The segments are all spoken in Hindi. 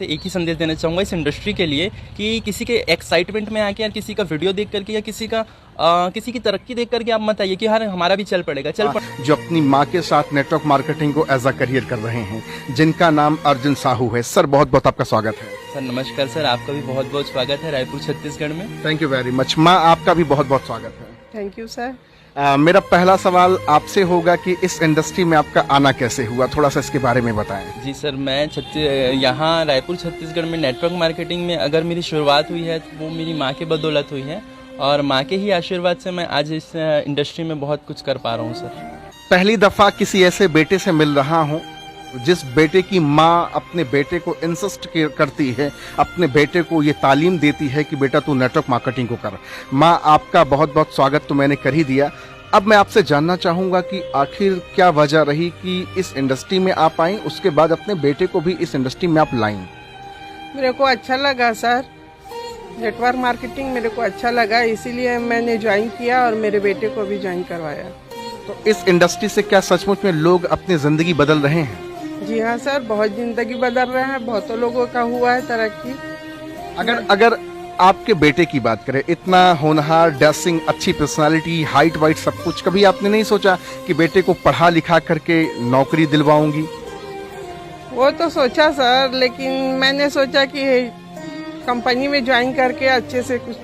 से एक ही संदेश देना चाहूँगा इस इंडस्ट्री के लिए कि किसी के एक्साइटमेंट में आके या किसी का वीडियो देख करके या किसी की तरक्की देख करके आप मत आइए कि यार हमारा भी चल पड़ेगा जो अपनी माँ के साथ नेटवर्क मार्केटिंग को एज अ करियर कर रहे हैं, जिनका नाम अर्जुन साहू है। सर बहुत बहुत आपका स्वागत है। सर नमस्कार सर, आपका भी बहुत बहुत स्वागत है रायपुर छत्तीसगढ़ में। Thank you very much. माँ आपका भी बहुत बहुत स्वागत है। Thank you sir. मेरा पहला सवाल आपसे होगा कि इस इंडस्ट्री में आपका आना कैसे हुआ, थोड़ा सा इसके बारे में बताएं। जी सर, मैं यहाँ रायपुर छत्तीसगढ़ में नेटवर्क मार्केटिंग में अगर मेरी शुरुआत हुई है तो वो मेरी माँ के बदौलत हुई है और माँ के ही आशीर्वाद से मैं आज इस इंडस्ट्री में बहुत कुछ कर पा रहा हूँ सर। पहली दफ़ा किसी ऐसे बेटे से मिल रहा हूँ जिस बेटे की माँ अपने बेटे को इंसिस्ट करती है, अपने बेटे को ये तालीम देती है कि बेटा तू नेटवर्क मार्केटिंग को कर। माँ आपका बहुत बहुत स्वागत तो मैंने कर ही दिया। अब मैं आपसे जानना चाहूँगा कि आखिर क्या वजह रही कि इस इंडस्ट्री में आप आईं, उसके बाद अपने बेटे को भी इस इंडस्ट्री में आप लाईं। मेरे को अच्छा लगा सर, नेटवर्क मार्केटिंग मेरे को अच्छा लगा, इसीलिए मैंने ज्वाइन किया और मेरे बेटे को भी ज्वाइन करवाया। तो इस इंडस्ट्री से क्या सचमुच में लोग अपनी ज़िंदगी बदल रहे हैं? जी हाँ सर, बहुत जिंदगी बदल रहे हैं, बहुतों लोगों का हुआ है तरक्की। अगर आपके बेटे की बात करें, इतना होनहार, ड्रेसिंग, अच्छी पर्सनालिटी, हाइट वाइट सब कुछ, कभी आपने नहीं सोचा कि बेटे को पढ़ा लिखा करके नौकरी दिलवाऊंगी? वो तो सोचा सर, लेकिन मैंने सोचा कि कंपनी में ज्वाइन करके अच्छे से कुछ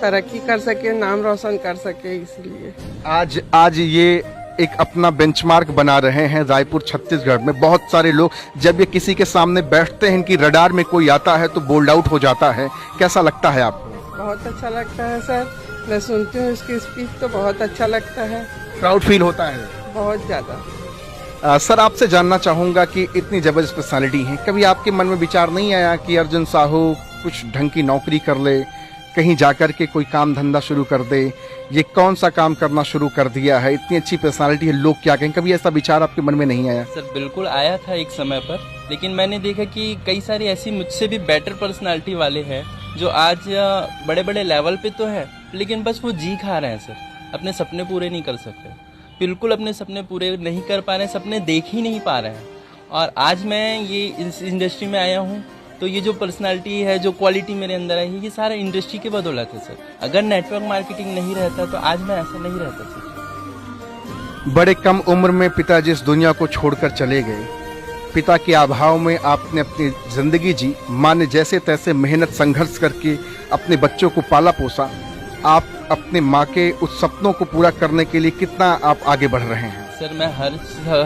तरक्की कर सके, नाम रोशन कर सके, इसलिए आज ये एक अपना बेंचमार्क बना रहे हैं रायपुर छत्तीसगढ़ में। बहुत सारे लोग जब ये किसी के सामने बैठते हैं, इनकी रडार में कोई आता है तो बोल्ड आउट हो जाता है। कैसा लगता है आपको? बहुत अच्छा लगता है सर, मैं सुनती हूँ इसकी स्पीच तो बहुत अच्छा लगता है, प्राउड फील होता है बहुत ज़्यादा। सर आपसे जानना चाहूँगा कि इतनी ज़बरदस्त पर्सनालिटी है, कभी आपके मन में विचार नहीं आया कि अर्जुन साहू कुछ ढंग की नौकरी कर ले, कहीं जाकर के कोई काम धंधा शुरू कर दे? ये कौन सा काम करना शुरू कर दिया है, इतनी अच्छी पर्सनालिटी है, लोग क्या कहें, कभी ऐसा विचार आपके मन में नहीं आया? सर बिल्कुल आया था एक समय पर, लेकिन मैंने देखा कि कई सारी ऐसी मुझसे भी बेटर पर्सनालिटी वाले हैं जो आज बड़े बड़े लेवल पे तो है, लेकिन बस वो जी खा रहे हैं सर, अपने सपने पूरे नहीं कर सकते, बिल्कुल अपने सपने पूरे नहीं कर पा रहे हैं, सपने देख ही नहीं पा रहे हैं। और आज मैं ये इस इंडस्ट्री में आया हूँ तो ये जो पर्सनालिटी है, जो क्वालिटी मेरे अंदर है, ये सारा इंडस्ट्री के बदौलत है सर। अगर नेटवर्क मार्केटिंग नहीं रहता तो आज मैं ऐसा नहीं रहता सर। बड़े कम उम्र में पिताजी इस दुनिया को छोड़कर चले गए। पिता के अभाव में आपने अपनी जिंदगी जी, माँ ने जैसे तैसे मेहनत संघर्ष करके अपने बच्चों को पाला पोसा। आप अपने माँ के उस सपनों को पूरा करने के लिए कितना आप आगे बढ़ रहे हैं? सर मैं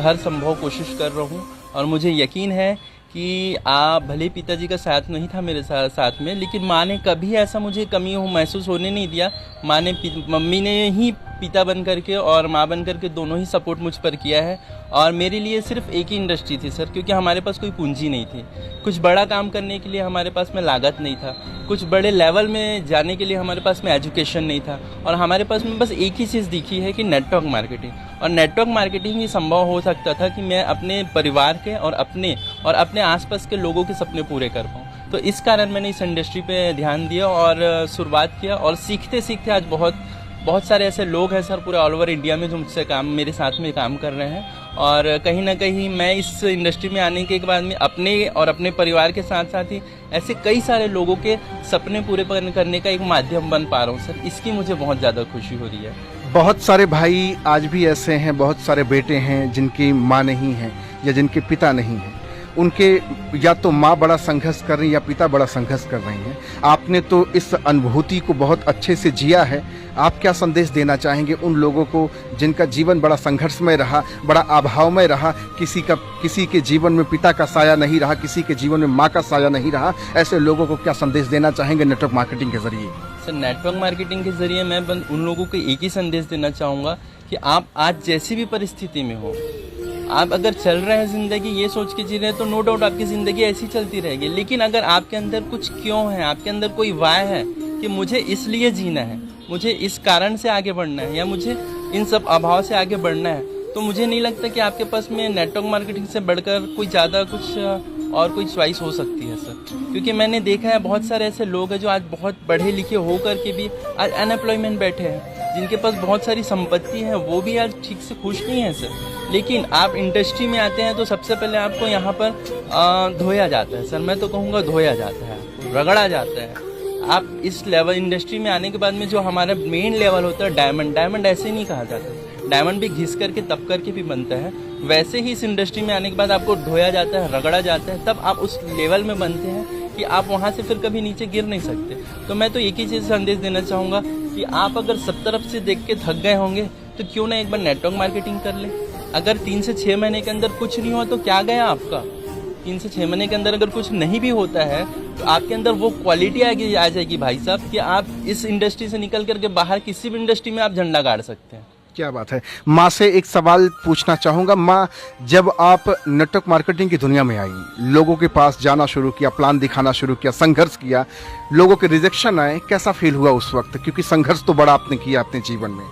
हर संभव कोशिश कर रहा हूँ और मुझे यकीन है कि भले पिताजी का साथ नहीं था मेरे साथ में, लेकिन माँ ने कभी ऐसा मुझे कमी महसूस होने नहीं दिया। माँ ने मम्मी ने ही पिता बन करके और माँ बन करके दोनों ही सपोर्ट मुझ पर किया है। और मेरे लिए सिर्फ एक ही इंडस्ट्री थी सर, क्योंकि हमारे पास कोई पूंजी नहीं थी, कुछ बड़ा काम करने के लिए हमारे पास में लागत नहीं था, कुछ बड़े लेवल में जाने के लिए हमारे पास में एजुकेशन नहीं था, और हमारे पास में बस एक ही चीज़ दिखी है कि नेटवर्क मार्केटिंग। और नेटवर्क मार्केटिंग ही संभव हो सकता था कि मैं अपने परिवार के और अपने आसपास के लोगों के सपने पूरे कर पाऊँ। तो इस कारण मैंने इस इंडस्ट्री पे ध्यान दिया और शुरुआत किया, और सीखते सीखते आज बहुत सारे ऐसे लोग हैं सर पूरे ऑल ओवर इंडिया में जो मुझसे मेरे साथ में काम कर रहे हैं। और कहीं ना कहीं मैं इस इंडस्ट्री में आने के बाद में अपने परिवार के साथ साथ ही ऐसे कई सारे लोगों के सपने पूरे करने का एक माध्यम बन पा रहा हूँ सर, इसकी मुझे बहुत ज़्यादा खुशी हो रही है। बहुत सारे भाई आज भी ऐसे हैं, बहुत सारे बेटे हैं जिनकी माँ नहीं है या जिनके पिता नहीं हैं। उनके या तो माँ बड़ा संघर्ष कर रही है या पिता बड़ा संघर्ष कर रही हैं। आपने तो इस अनुभूति को बहुत अच्छे से जिया है। आप क्या संदेश देना चाहेंगे उन लोगों को जिनका जीवन बड़ा संघर्षमय रहा, बड़ा अभावमय रहा, किसी के जीवन में पिता का साया नहीं रहा, किसी के जीवन में माँ का साया नहीं रहा? ऐसे लोगों को क्या संदेश देना चाहेंगे नेटवर्क मार्केटिंग के जरिए? सर नेटवर्क मार्केटिंग के जरिए मैं उन लोगों को एक ही संदेश देना चाहूँगा कि आप आज जैसी भी परिस्थिति में हो, आप अगर चल रहे हैं ज़िंदगी ये सोच के जी रहे हैं तो नो डाउट आपकी ज़िंदगी ऐसी चलती रहेगी। लेकिन अगर आपके अंदर कुछ क्यों है, आपके अंदर कोई वाय है कि मुझे इसलिए जीना है, मुझे इस कारण से आगे बढ़ना है, या मुझे इन सब अभाव से आगे बढ़ना है, तो मुझे नहीं लगता कि आपके पास में नेटवर्क मार्केटिंग से बढ़कर कोई ज़्यादा कुछ और कोई चॉइस हो सकती है सर। क्योंकि मैंने देखा है बहुत सारे ऐसे लोग हैं जो आज बहुत पढ़े लिखे हो करके भी आज अनएम्प्लॉयमेंट बैठे हैं, जिनके पास बहुत सारी संपत्ति है, वो भी आज ठीक से खुश नहीं है सर। लेकिन आप इंडस्ट्री में आते हैं तो सबसे पहले आपको यहाँ पर धोया जाता है सर, मैं तो कहूँगा धोया जाता है, आपको रगड़ा जाता है। आप इस लेवल इंडस्ट्री में आने के बाद में जो हमारा मेन लेवल होता है डायमंड, डायमंड ऐसे नहीं कहा जाता, डायमंड भी घिस करके तप करके भी बनता है, वैसे ही इस इंडस्ट्री में आने के बाद आपको धोया जाता है, रगड़ा जाता है, तब आप उस लेवल में बनते हैं कि आप वहाँ से फिर कभी नीचे गिर नहीं सकते। तो मैं तो एक ही चीज़ संदेश देना चाहूँगा कि आप अगर सब तरफ से देख के थक गए होंगे तो क्यों ना एक बार नेटवर्क मार्केटिंग कर ले। अगर 3 से 6 महीने के अंदर कुछ नहीं हुआ तो क्या गया आपका, 3 से 6 महीने के अंदर अगर कुछ नहीं भी होता है तो आपके अंदर वो क्वालिटी आ जाएगी भाई साहब कि आप इस इंडस्ट्री से निकल करके बाहर किसी भी इंडस्ट्री में आप झंडा गाड़ सकते हैं। क्या बात है। माँ से एक सवाल पूछना चाहूँगा। माँ, जब आप नेटवर्क मार्केटिंग की दुनिया में आई, लोगों के पास जाना शुरू किया, प्लान दिखाना शुरू किया, संघर्ष किया, लोगों के रिजेक्शन आए, कैसा फील हुआ उस वक्त? क्योंकि संघर्ष तो बड़ा आपने किया अपने जीवन में।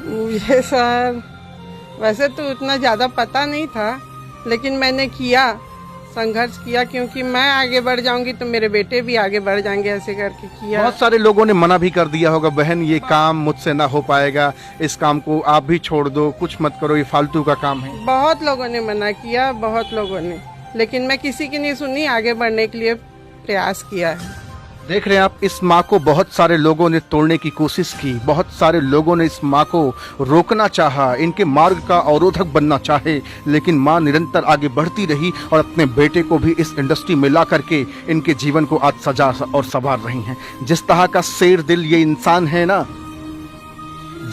मुझे सर वैसे तो उतना ज़्यादा पता नहीं था, लेकिन मैंने किया, संघर्ष किया, क्योंकि मैं आगे बढ़ जाऊंगी तो मेरे बेटे भी आगे बढ़ जाएंगे, ऐसे करके किया। बहुत सारे लोगों ने मना भी कर दिया होगा, बहन ये काम मुझसे ना हो पाएगा, इस काम को आप भी छोड़ दो, कुछ मत करो, ये फालतू का काम है। बहुत लोगों ने मना किया, बहुत लोगों ने, लेकिन मैं किसी की नहीं सुनी, आगे बढ़ने के लिए प्रयास किया है। देख रहे हैं आप, इस माँ को बहुत सारे लोगों ने तोड़ने की कोशिश की, बहुत सारे लोगों ने इस माँ को रोकना चाहा, इनके मार्ग का अवरोधक बनना चाहे, लेकिन माँ निरंतर आगे बढ़ती रही और अपने बेटे को भी इस इंडस्ट्री में ला करके इनके जीवन को आज सजा और संवार रही हैं। जिस तरह का शेर दिल ये इंसान है ना,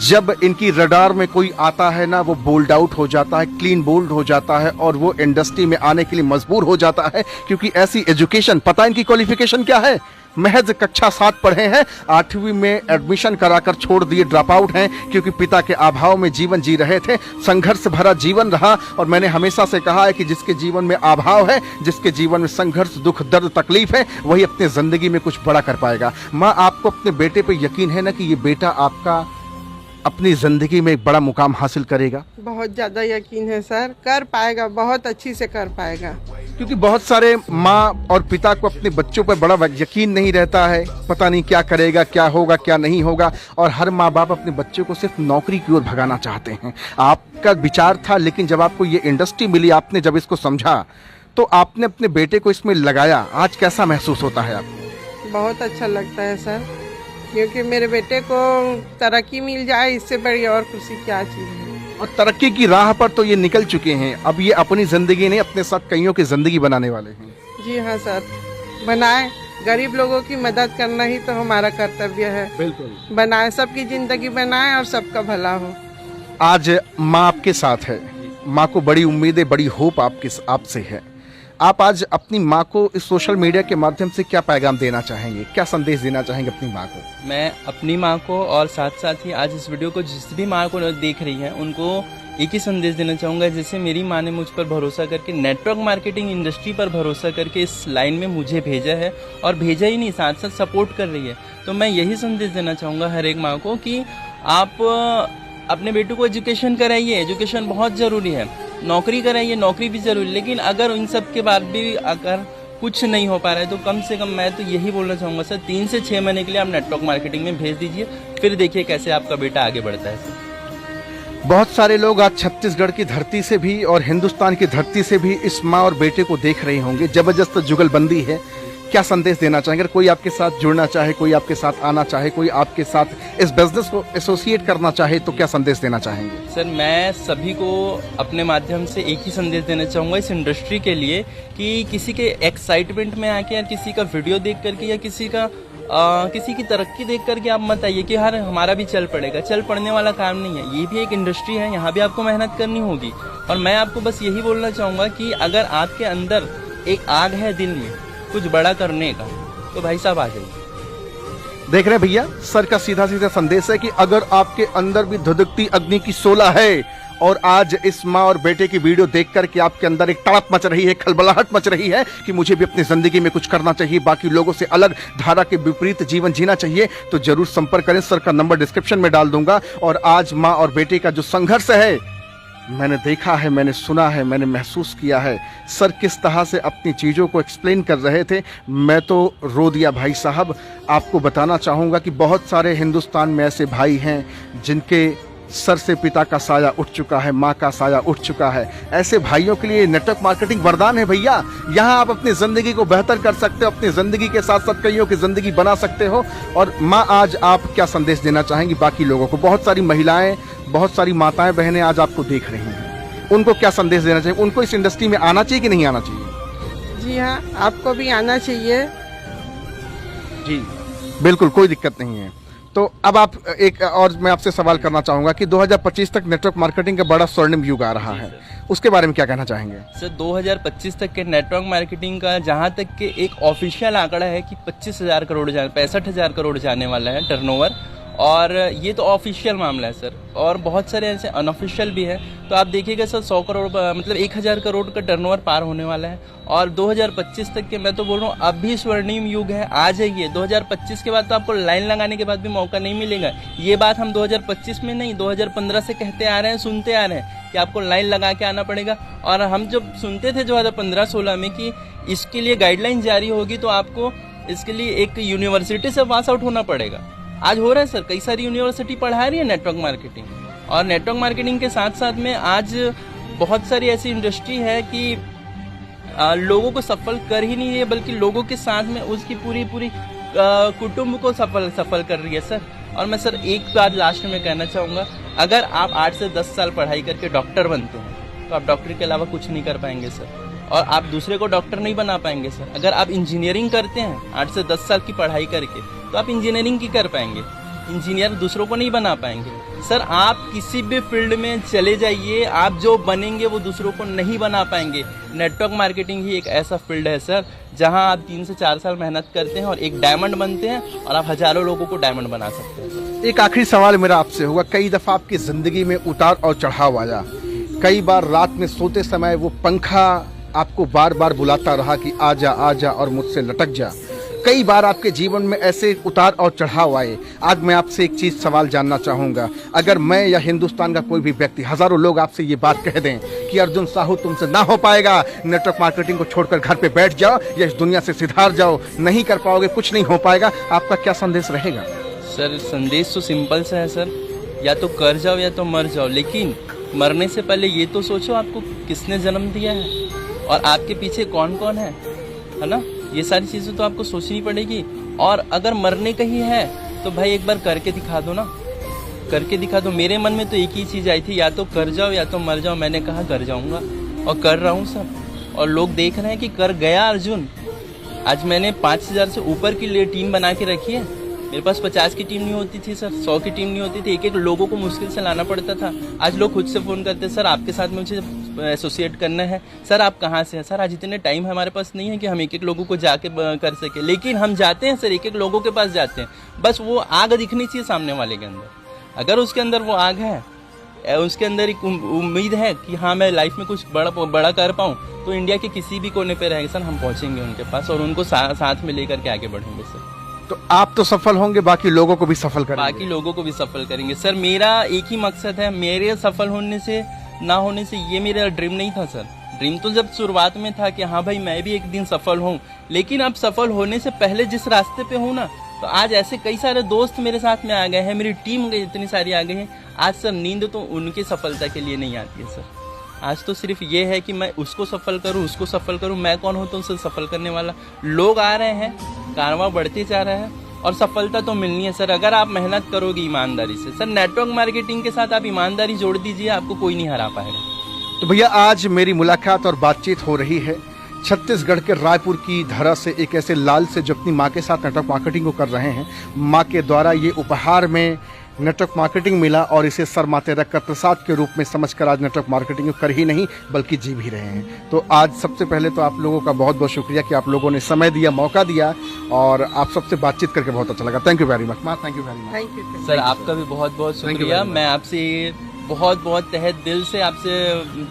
जब इनकी रडार में कोई आता है ना, वो बोल्ड आउट हो जाता है, क्लीन बोल्ड हो जाता है और वो इंडस्ट्री में आने के लिए मजबूर हो जाता है। क्योंकि ऐसी एजुकेशन, पता है इनकी क्वालिफिकेशन क्या है? महज कक्षा 7 पढ़े हैं, 8वीं में एडमिशन कराकर छोड़ दिए, ड्रॉप आउट हैं, क्योंकि पिता के अभाव में जीवन जी रहे थे। संघर्ष भरा जीवन रहा और मैंने हमेशा से कहा है कि जिसके जीवन में अभाव है, जिसके जीवन में संघर्ष, दुख, दर्द, तकलीफ है, वही अपने जिंदगी में कुछ बड़ा कर पाएगा। माँ, आपको अपने बेटे पे यकीन है ना कि ये बेटा आपका अपनी जिंदगी में एक बड़ा मुकाम हासिल करेगा? बहुत ज़्यादा यकीन है सर, कर पाएगा, बहुत अच्छी से कर पाएगा। क्योंकि बहुत सारे माँ और पिता को अपने बच्चों पर बड़ा यकीन नहीं रहता है, पता नहीं क्या करेगा, क्या होगा, क्या नहीं होगा, और हर माँ बाप अपने बच्चों को सिर्फ नौकरी की ओर भगाना चाहते हैं। आपका विचार था, लेकिन जब आपको ये इंडस्ट्री मिली, आपने जब इसको समझा तो आपने अपने बेटे को इसमें लगाया। आज कैसा महसूस होता है आपको? बहुत अच्छा लगता है सर, क्योंकि मेरे बेटे को तरक्की मिल जाए, इससे बड़ी और खुशी क्या चीज़ है। और तरक्की की राह पर तो ये निकल चुके हैं, अब ये अपनी जिंदगी नहीं, अपने साथ कईयों की जिंदगी बनाने वाले हैं। जी हाँ सर, बनाए, गरीब लोगों की मदद करना ही तो हमारा कर्तव्य है। बिल्कुल, बनाए, सबकी जिंदगी बनाए और सबका भला हो। आज माँ आपके साथ है, माँ को बड़ी उम्मीदें, बड़ी होप आपसे है। आप आज अपनी माँ को इस सोशल मीडिया के माध्यम से क्या पैगाम देना चाहेंगे, क्या संदेश देना चाहेंगे अपनी माँ को? मैं अपनी माँ को और साथ साथ ही आज इस वीडियो को जिस भी माँ को देख रही है उनको एक ही संदेश देना चाहूँगा, जैसे मेरी माँ ने मुझ पर भरोसा करके, नेटवर्क मार्केटिंग इंडस्ट्री पर भरोसा करके इस लाइन में मुझे भेजा है, और भेजा ही नहीं, साथ साथ सपोर्ट कर रही है। तो मैं यही संदेश देना चाहूँगा हर एक माँ को कि आप अपने बेटों को एजुकेशन कराइए, एजुकेशन बहुत ज़रूरी है, नौकरी कराइए, नौकरी भी ज़रूरी, लेकिन अगर इन सब के बाद भी अगर कुछ नहीं हो पा रहा है तो कम से कम मैं तो यही बोलना चाहूँगा सर, 3 से 6 महीने के लिए आप नेटवर्क मार्केटिंग में भेज दीजिए, फिर देखिए कैसे आपका बेटा आगे बढ़ता है सर। बहुत सारे लोग आज छत्तीसगढ़ की धरती से भी और हिंदुस्तान की धरती से भी इस माँ और बेटे को देख रहे होंगे, जबरदस्त जुगलबंदी है। क्या संदेश देना चाहेंगे? अगर कोई आपके साथ जुड़ना चाहे, कोई आपके साथ आना चाहे, कोई आपके साथ इस बिजनेस को एसोसिएट करना चाहे, तो क्या संदेश देना चाहेंगे? सर, मैं सभी को अपने माध्यम से एक ही संदेश देना चाहूँगा इस इंडस्ट्री के लिए कि किसी के एक्साइटमेंट में आके या किसी का वीडियो देख करके या किसी की तरक्की देख करके आप मत आइए कि यार हमारा भी चल पड़ेगा। चल पड़ने वाला काम नहीं है, ये भी एक इंडस्ट्री है, यहाँ भी आपको मेहनत करनी होगी। और मैं आपको बस यही बोलना चाहूँगा कि अगर आपके अंदर एक आग है दिल में कुछ बड़ा करने का, तो भाई साहब आ जाइए। देख रहे हैं भैया, सर का सीधा सीधा संदेश है कि अगर आपके अंदर भी धुधकती अग्नि की शोला है और आज इस माँ और बेटे की वीडियो देख कर के आपके अंदर एक तड़प मच रही है, खलबलाहट मच रही है कि मुझे भी अपनी जिंदगी में कुछ करना चाहिए, बाकी लोगों से अलग धारा के विपरीत जीवन जीना चाहिए, तो जरूर संपर्क करें। सर का नंबर डिस्क्रिप्शन में डाल दूंगा। और आज माँ और बेटे का जो संघर्ष है, मैंने देखा है, मैंने सुना है, मैंने महसूस किया है। सर किस तरह से अपनी चीज़ों को एक्सप्लेन कर रहे थे, मैं तो रो दिया भाई साहब। आपको बताना चाहूँगा कि बहुत सारे हिंदुस्तान में ऐसे भाई हैं जिनके सर से पिता का साया उठ चुका है, माँ का साया उठ चुका है। ऐसे भाइयों के लिए नेटवर्क मार्केटिंग वरदान है भैया। यहाँ आप अपनी ज़िंदगी को बेहतर कर सकते हो, अपनी ज़िंदगी के साथ साथ कईयों की ज़िंदगी बना सकते हो। और माँ, आज आप क्या संदेश देना चाहेंगी बाकी लोगों को? बहुत सारी महिलाएं, बहुत सारी माताएं बहनें आज आपको देख रही हैं, उनको क्या संदेश देना चाहिए? उनको इस इंडस्ट्री में आना चाहिए कि नहीं आना चाहिए? जी हाँ, आपको भी आना चाहिए। जी बिल्कुल, कोई दिक्कत नहीं है। तो अब आप एक और मैं आपसे सवाल करना चाहूंगा कि 2025 तक नेटवर्क मार्केटिंग का बड़ा स्वर्णिम युग आ रहा है, उसके बारे में क्या कहना चाहेंगे? सर 2025 तक के नेटवर्क मार्केटिंग का जहां तक के एक ऑफिशियल आंकड़ा है कि 65,000 करोड़ 65,000 करोड़ जाने वाला है टर्नओवर, और ये तो ऑफिशियल मामला है सर। और बहुत सारे ऐसे अनऑफिशियल भी हैं। तो आप देखिएगा सर 100 करोड़ मतलब 1,000 करोड़ का टर्नओवर पार होने वाला है। और 2025 तक के मैं तो बोल रहा हूँ अभी स्वर्णिम युग है, आ जाइए। 2025 के बाद तो आपको लाइन लगाने के बाद भी मौका नहीं मिलेगा। ये बात हम 2025 में नहीं 2015 से कहते आ रहे हैं, सुनते आ रहे हैं कि आपको लाइन लगा के आना पड़ेगा। और हम जब सुनते थे 2015-16 में कि इसके लिए गाइडलाइन जारी होगी तो आपको इसके लिए एक यूनिवर्सिटी से पास आउट होना पड़ेगा। आज हो रहा है सर, कई सारी यूनिवर्सिटी पढ़ा रही है नेटवर्क मार्केटिंग। और नेटवर्क मार्केटिंग के साथ साथ में आज बहुत सारी ऐसी इंडस्ट्री है कि लोगों को सफल कर ही नहीं है, बल्कि लोगों के साथ में उसकी पूरी कुटुंब को सफल कर रही है सर। और मैं सर एक बात लास्ट में कहना चाहूँगा, अगर आप 8 से 10 साल पढ़ाई करके डॉक्टर बनते हैं तो आप डॉक्टर के अलावा कुछ नहीं कर पाएंगे सर, और आप दूसरे को डॉक्टर नहीं बना पाएंगे सर। अगर आप इंजीनियरिंग करते हैं 8 से 10 साल की पढ़ाई करके तो आप इंजीनियरिंग की कर पाएंगे, इंजीनियर दूसरों को नहीं बना पाएंगे सर। आप किसी भी फील्ड में चले जाइए, आप जो बनेंगे वो दूसरों को नहीं बना पाएंगे। नेटवर्क मार्केटिंग ही एक ऐसा फील्ड है सर जहां आप 3 से 4 साल मेहनत करते हैं और एक डायमंड बनते हैं, और आप हजारों लोगों को डायमंड बना सकते हैं। एक आखिरी सवाल मेरा आपसे होगा, कई दफा आपकी जिंदगी में उतार और चढ़ाव आया, कई बार रात में सोते समय वो पंखा आपको बार बार बुलाता रहा कि आजा आजा और मुझसे लटक जा। कई बार आपके जीवन में ऐसे उतार और चढ़ाव आए। आज मैं आपसे एक चीज सवाल जानना चाहूंगा, अगर मैं या हिंदुस्तान का कोई भी व्यक्ति, हजारों लोग आपसे ये बात कह दें कि अर्जुन साहू तुमसे ना हो पाएगा, नेटवर्क मार्केटिंग को छोड़कर घर पे बैठ जाओ या इस दुनिया से सिधार जाओ, नहीं कर पाओगे, कुछ नहीं हो पाएगा, आपका क्या संदेश रहेगा? सर संदेश तो सिंपल सा है सर, या तो कर जाओ या तो मर जाओ, लेकिन मरने से पहले ये तो सोचो आपको किसने जन्म दिया है और आपके पीछे कौन कौन है ना। ये सारी चीज़ें तो आपको सोचनी पड़ेगी। और अगर मरने का ही है तो भाई एक बार करके दिखा दो ना, करके दिखा दो। मेरे मन में तो एक ही चीज़ आई थी, या तो कर जाओ या तो मर जाओ। मैंने कहा कर जाऊंगा और कर रहा हूँ सब, और लोग देख रहे हैं कि कर गया अर्जुन। आज मैंने 5,000 से ऊपर की लिए टीम बना के रखी है। मेरे पास 50 की टीम नहीं होती थी सर, 100 की टीम नहीं होती थी, एक एक लोगों को मुश्किल से लाना पड़ता था। आज लोग खुद से फ़ोन करते, सर आपके साथ मुझे एसोसिएट करना है, सर आप कहाँ से हैं? सर आज इतने टाइम हमारे पास नहीं है कि हम एक एक लोगों को जाके कर सके, लेकिन हम जाते हैं सर, एक एक लोगों के पास जाते हैं। बस वो आग दिखनी चाहिए सामने वाले के अंदर। अगर उसके अंदर वो आग है, उसके अंदर एक उम्मीद है कि हाँ मैं लाइफ में कुछ बड़ा कर पाऊँ, तो इंडिया के किसी भी कोने पे रहेंगे सर, हम पहुँचेंगे उनके पास और उनको साथ में लेकर के आगे बढ़ेंगे सर। तो आप तो सफल होंगे, बाकी लोगों को भी सफल करेंगे। बाकी लोगों को भी सफल करेंगे सर। मेरा एक ही मकसद है, मेरे सफल होने से ना होने से ये मेरा ड्रीम नहीं था सर। ड्रीम तो जब शुरुआत में था कि हाँ भाई मैं भी एक दिन सफल हूँ, लेकिन अब सफल होने से पहले जिस रास्ते पे हूँ ना, तो आज ऐसे कई सारे दोस्त मेरे साथ में आ गए हैं, मेरी टीम इतनी सारी आ गई है। आज सर नींद तो उनकी सफलता के लिए नहीं आती है सर, आज तो सिर्फ ये है कि मैं उसको सफल करूं, उसको सफल करूं। मैं कौन हूं तो उसे सफल करने वाला। लोग आ रहे हैं, कारवां बढ़ते जा रहा है और सफलता तो मिलनी है सर, अगर आप मेहनत करोगे ईमानदारी से। सर नेटवर्क मार्केटिंग के साथ आप ईमानदारी जोड़ दीजिए, आपको कोई नहीं हरा पाएगा। तो भैया आज मेरी मुलाकात और बातचीत हो रही है छत्तीसगढ़ के रायपुर की धरा से एक ऐसे लाल से जो अपनी माँ के साथ नेटवर्क मार्केटिंग को कर रहे हैं। माँ के द्वारा ये उपहार में नेटवर्क मार्केटिंग मिला और इसे सर माथे रखकर प्रसाद के रूप में समझकर आज नेटवर्क मार्केटिंग कर ही नहीं बल्कि जी भी रहे हैं। तो आज सबसे पहले तो आप लोगों का बहुत बहुत शुक्रिया कि आप लोगों ने समय दिया, मौका दिया, और आप सबसे बातचीत करके बहुत अच्छा लगा। थैंक यू वेरी मच माँ, thank you very much. Thank you sir आपका भी बहुत बहुत शुक्रिया। मैं आपसे बहुत तहे दिल से आपसे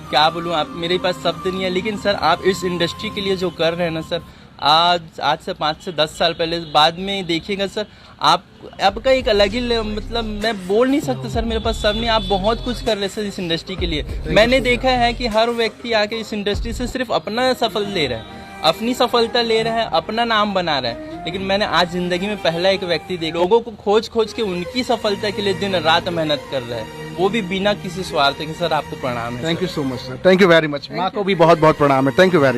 क्या बोलूँ, आप मेरे पास शब्द नहीं है, लेकिन सर आप इस इंडस्ट्री के लिए जो कर रहे हैं ना सर, आज से 5 से 10 साल पहले बाद में देखिएगा सर, आपका एक अलग ही मतलब मैं बोल नहीं सकता सर, मेरे पास सब नहीं। आप बहुत कुछ कर रहे सर इस इंडस्ट्री के लिए। मैंने देखा है कि हर व्यक्ति आके इस इंडस्ट्री से सिर्फ अपना सफल ले रहा है। अपनी सफलता ले रहा है, अपना नाम बना रहा है। लेकिन मैंने आज जिंदगी में पहला एक व्यक्ति देखा, लोगों को खोज खोज के उनकी सफलता के लिए दिन रात मेहनत कर रहा है, वो भी बिना किसी स्वार्थ के। सर आपको प्रणाम है। Thank you so much sir, thank you very much. माँ को भी बहुत बहुत प्रणाम है। Thank you very